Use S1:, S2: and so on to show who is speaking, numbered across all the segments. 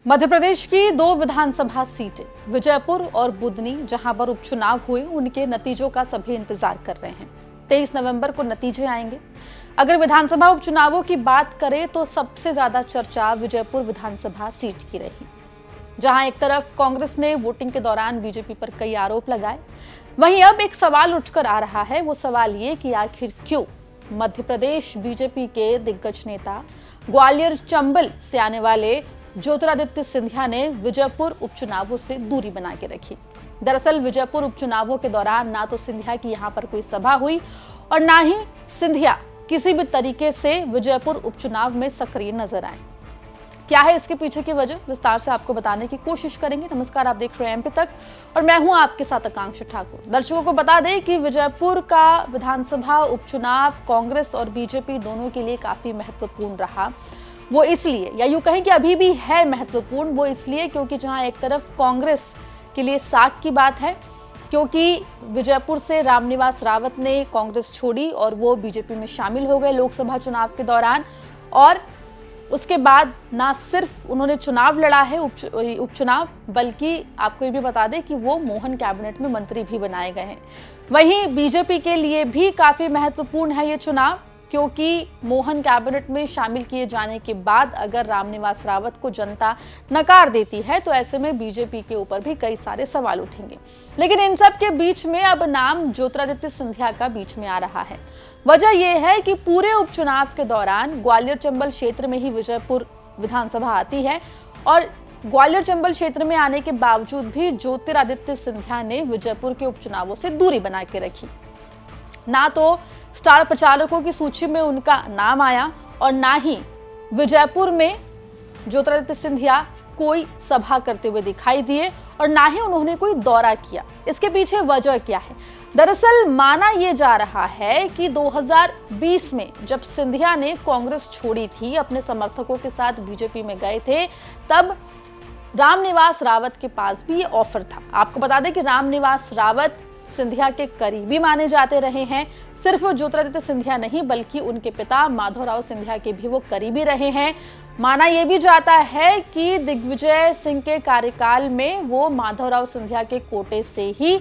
S1: मध्य प्रदेश की दो विधानसभा सीटें विजयपुर और बुदनी, जहां पर उपचुनाव हुए, उनके नतीजों का सभी इंतजार कर रहे हैं। 23 नवंबर को नतीजे आएंगे। अगर विधानसभा उपचुनावों की बात करें तो सबसे ज्यादा चर्चा विजयपुर विधानसभा सीट की रही, जहां एक तरफ कांग्रेस ने वोटिंग के दौरान बीजेपी पर कई आरोप लगाए, वहीं अब एक सवाल उठकर आ रहा है। वो सवाल ये कि आखिर क्यों मध्य प्रदेश बीजेपी के दिग्गज नेता ग्वालियर चंबल से आने वाले ज्योतिरादित्य सिंधिया ने विजयपुर उपचुनावों से दूरी बना के रखी। दरअसल विजयपुर उपचुनावों के दौरान ना तो सिंधिया की यहां पर कोई सभा हुई और ना ही सिंधिया किसी भी तरीके से विजयपुर उपचुनाव में सक्रिय नजर आए। क्या है इसके पीछे की वजह, विस्तार से आपको बताने की कोशिश करेंगे। नमस्कार, आप देख रहे हैं एमपी तक और मैं हूं आपके साथ आकांक्षा ठाकुर। दर्शकों को बता दें कि विजयपुर का विधानसभा उपचुनाव कांग्रेस और बीजेपी दोनों के लिए काफी महत्वपूर्ण रहा। वो इसलिए, या यूं कहें कि अभी भी है महत्वपूर्ण, वो इसलिए क्योंकि जहां एक तरफ कांग्रेस के लिए साख की बात है, क्योंकि विजयपुर से रामनिवास रावत ने कांग्रेस छोड़ी और वो बीजेपी में शामिल हो गए लोकसभा चुनाव के दौरान। और उसके बाद ना सिर्फ उन्होंने चुनाव लड़ा है उपचुनाव, बल्कि आपको ये भी बता दें कि वो मोहन कैबिनेट में मंत्री भी बनाए गए हैं। वहीं बीजेपी के लिए भी काफी महत्वपूर्ण है ये चुनाव, क्योंकि मोहन कैबिनेट में शामिल किए जाने के बाद अगर रामनिवास रावत को जनता नकार देती है तो ऐसे में बीजेपी के ऊपर भी कई सारे सवाल उठेंगे। लेकिन इन सब के बीच में अब नाम ज्योतिरादित्य सिंधिया का बीच में आ रहा है। वजह यह है कि पूरे उपचुनाव के दौरान ग्वालियर चंबल क्षेत्र में ही विजयपुर विधानसभा आती है और ग्वालियर चंबल क्षेत्र में आने के बावजूद भी ज्योतिरादित्य सिंधिया ने विजयपुर के उपचुनावों से दूरी बना के रखी। ना तो स्टार प्रचारकों की सूची में उनका नाम आया और ना ही विजयपुर में ज्योतिरादित्य सिंधिया कोई सभा करते हुए दिखाई दिए और ना ही उन्होंने कोई दौरा किया। इसके पीछे वजह क्या है? दरअसल माना यह जा रहा है कि 2020 में जब सिंधिया ने कांग्रेस छोड़ी थी, अपने समर्थकों के साथ बीजेपी में गए थे, तब रामनिवास रावत के पास भी ये ऑफर था। आपको बता दें कि रामनिवास रावत सिंधिया के करीबी माने जाते रहे हैं। सिर्फ ज्योतिरादित्य सिंधिया नहीं, बल्कि उनके पिता माधवराव सिंधिया के भी वो करीबी रहे हैं। माना यह भी जाता है कि दिग्विजय सिंह के कार्यकाल में वो माधवराव सिंधिया के कोटे से ही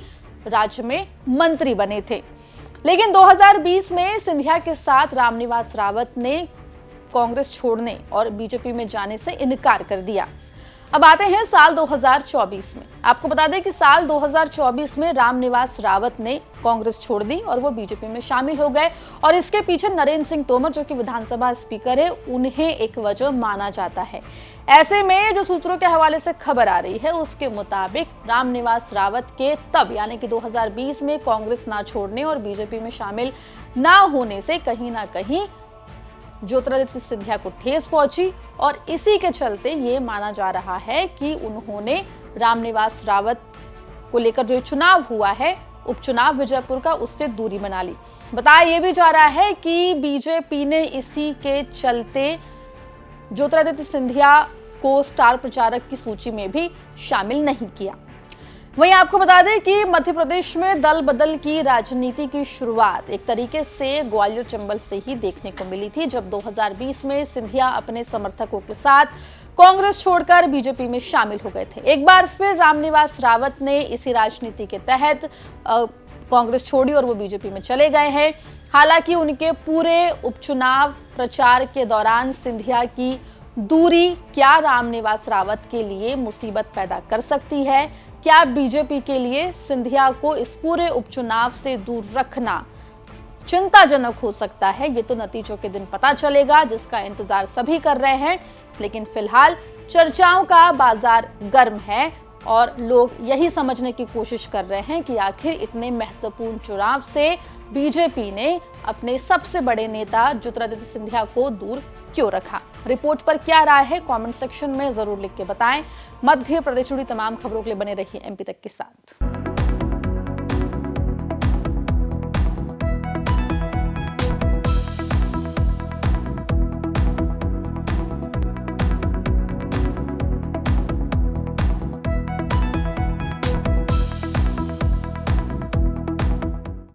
S1: राज्य में मंत्री बने थे। लेकिन 2020 में सिंधिया के साथ रामनिवास रावत ने कांग्रेस छोड़ने और बीजेपी में जाने से इनकार कर दिया। अब आते हैं साल 2024 में। आपको बता दें कि साल 2024 में रामनिवास रावत ने कांग्रेस छोड़ दी और वो बीजेपी में शामिल हो गए और इसके पीछे नरेंद्र सिंह तोमर, जो कि विधानसभा स्पीकर है, उन्हें एक वजह माना जाता है। ऐसे में जो सूत्रों के हवाले से खबर आ रही है, उसके मुताबिक रामनिवास रावत के तब यानी कि 2020 में कांग्रेस ना छोड़ने और बीजेपी में शामिल ना होने से कहीं ना कहीं ज्योतिरादित्य सिंधिया को ठेस पहुंची और इसी के चलते ये माना जा रहा है कि उन्होंने रामनिवास रावत को लेकर जो चुनाव हुआ है, उपचुनाव विजयपुर का, उससे दूरी बना ली। बताया यह भी जा रहा है कि बीजेपी ने इसी के चलते ज्योतिरादित्य सिंधिया को स्टार प्रचारक की सूची में भी शामिल नहीं किया। वहीं आपको बता दें कि मध्य प्रदेश में दल बदल की राजनीति की शुरुआत एक तरीके से ग्वालियर चंबल से ही देखने को मिली थी, जब 2020 में सिंधिया अपने समर्थकों के साथ कांग्रेस छोड़कर बीजेपी में शामिल हो गए थे। एक बार फिर रामनिवास रावत ने इसी राजनीति के तहत कांग्रेस छोड़ी और वो बीजेपी में चले गए हैं। हालांकि उनके पूरे उपचुनाव प्रचार के दौरान सिंधिया की दूरी क्या रामनिवास रावत के लिए मुसीबत पैदा कर सकती है? क्या बीजेपी के लिए सिंधिया को इस पूरे उपचुनाव से दूर रखना चिंताजनक हो सकता है? ये तो नतीजों के दिन पता चलेगा, जिसका इंतजार सभी कर रहे हैं। लेकिन फिलहाल चर्चाओं का बाजार गर्म है और लोग यही समझने की कोशिश कर रहे हैं कि आखिर इतने महत्वपूर्ण चुनाव से बीजेपी ने अपने सबसे बड़े नेता ज्योतिरादित्य सिंधिया को दूर क्यों रखा। रिपोर्ट पर क्या राय है, कमेंट सेक्शन में जरूर लिख के बताएं। मध्य प्रदेश जुड़ी तमाम खबरों के लिए बने रहिए एमपी तक के साथ।